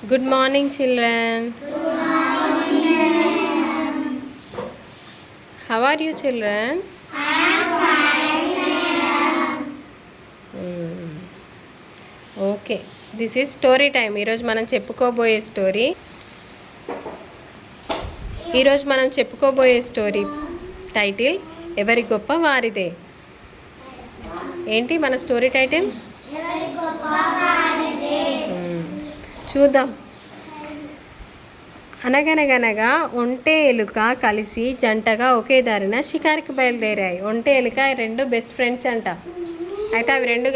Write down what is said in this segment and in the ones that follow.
Good morning, children. How are you, children? Okay. This is story time. ఈరోజు మనం చెప్పుకోబోయే story title ఎవరి గొప్ప వారిదే. ఏంటి మన స్టోరీ టైటిల్? చూద్దాం. అనగనగనగా ఒంటె ఎలుక కలిసి జంటగా ఒకే దారిన షికారుకి బయలుదేరాయి. ఒంటె ఎలుక రెండు బెస్ట్ ఫ్రెండ్స్ అంట. అయితే అవి రెండు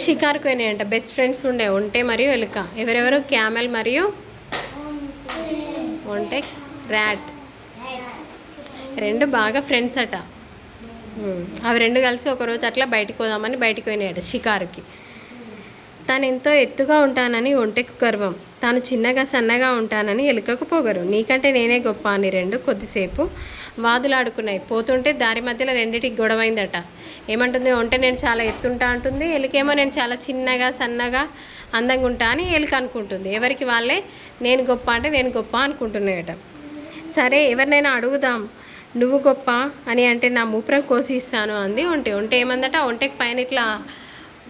షికారుకు పోయినాయంట. బెస్ట్ ఫ్రెండ్స్ ఉండే ఒంటె మరియు ఎలుక. ఎవరెవరు? క్యామెల్ మరియు ఒంటె, ర్యాట్. రెండు బాగా ఫ్రెండ్స్ అట. అవి రెండు కలిసి ఒకరోజు అట్లా బయటికి పోదామని బయటికి పోయినాయట షికారుకి. తాను ఎంతో ఎత్తుగా ఉంటానని ఒంటెకు గర్వం, తాను చిన్నగా సన్నగా ఉంటానని ఎలుకకు పొగరు. నీకంటే నేనే గొప్ప అని రెండు కొద్దిసేపు వాదులాడుకున్నాయి. పోతుంటే దారి మధ్యలో రెండింటికి గొడవైందట. ఏమంటుంది? ఒంటె నేను చాలా ఎత్తుంటా అంటుంది, ఎలుకేమో నేను చాలా చిన్నగా సన్నగా అందంగా ఉంటా అని ఎలుక అనుకుంటుంది. ఎవరికి వాళ్ళే నేను గొప్ప అంటే నేను గొప్ప అనుకుంటున్నాయట. సరే ఎవరినైనా అడుగుదాం, నువ్వు గొప్ప అని అంటే నా మూపురం కోసి ఇస్తాను అంది ఒంటె. ఒంటె ఏమందట? ఒంటెకి పైన ఇట్లా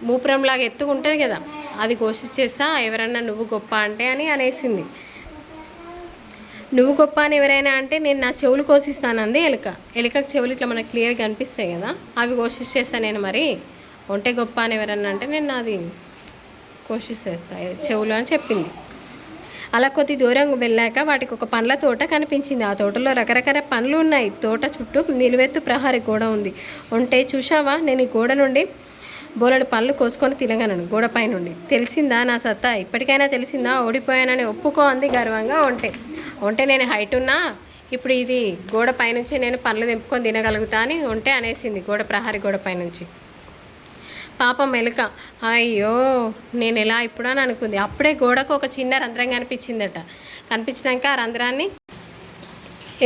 మూపురంలాగా ఎత్తుగా ఉంటుంది కదా, అది కోసిచ్చేస్తా ఎవరన్నా నువ్వు గొప్ప అంటే అని అనేసింది. నువ్వు గొప్ప అని ఎవరైనా అంటే నేను నా చెవులు కోసిస్తాను అంది ఎలుక. ఎలుకకు చెవులు ఇట్లా మనకు క్లియర్గా కనిపిస్తాయి కదా, అవి కోసిచ్చేస్తాను నేను. మరి ఒంటె గొప్ప అని ఎవరన్నా అంటే నేను నాది కోసిచ్చేస్తా చెవులు అని చెప్పింది. అలా కొద్ది దూరం వెళ్ళాక వాటికి ఒక పండ్ల తోట కనిపించింది. ఆ తోటలో రకరకాల పండ్లు ఉన్నాయి. తోట చుట్టూ నిలువెత్తు ప్రహరీ గోడ ఉంది. ఒంటె, చూశావా, నేను ఈ గోడ నుండి బోలెడు పళ్ళు కోసుకొని తినగలను గోడపై నుండి. తెలిసిందా నా సత్తా? ఇప్పటికైనా తెలిసిందా? ఓడిపోయానని ఒప్పుకో అంది గర్వంగా ఒంటె నేను హైట్ ఉన్నా ఇప్పుడు ఇది గోడ పైనుంచి నేను పళ్ళు తెంపుకొని తినగలుగుతా అని ఒంటె అనేసింది ప్రహరీ గోడ పైనుంచి. పాపం ఎలుక, అయ్యో నేను ఎలా ఇప్పుడు అని అనుకుంది. అప్పుడే గోడకు ఒక చిన్న రంధ్రం కనిపించిందట. కనిపించినాక ఆ రంధ్రాన్ని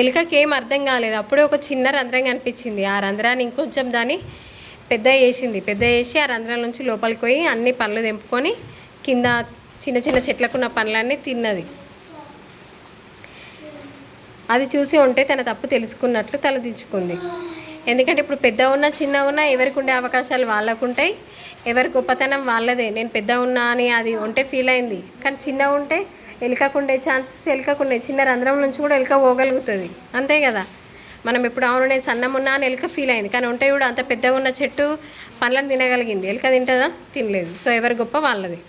ఎలుకకి ఏం అర్థం కాలేదు. అప్పుడే ఒక చిన్న రంధ్రం కనిపించింది. ఆ రంధ్రాన్ని ఇంకొంచెం దాన్ని పెద్ద చేసి ఆ రంధ్రం నుంచి లోపలికి పోయి అన్ని పళ్ళు తెంపుకొని కింద చిన్న చిన్న చెట్లకున్న పళ్ళన్నీ తిన్నది. అది చూసి ఉంటే తన తప్పు తెలుసుకున్నట్లు తలదించుకుంది. ఎందుకంటే ఇప్పుడు పెద్ద ఉన్నా చిన్న ఉన్నా ఎవరికి ఉండే అవకాశాలు వాళ్ళకు ఉంటాయి, ఎవరి గొప్పతనం వాళ్ళదే. నేను పెద్ద ఉన్నా అని అది ఉంటే ఫీల్ అయింది. కానీ చిన్న ఉంటే ఎలుకకుండే ఛాన్సెస్ ఎలుకకుండే. చిన్న రంధ్రం నుంచి కూడా ఎలుక పోగలుగుతుంది, అంతే కదా. మనం ఎప్పుడు అవును నేను సన్నం ఉన్నా అని ఎలుక ఫీల్ అయింది. కానీ ఉంటే కూడా అంత పెద్దగా ఉన్న చెట్టు పండ్లను తినగలిగింది. ఎలుక తింటుందా? తినలేదు. సో ఎవరి గొప్ప వాళ్ళది.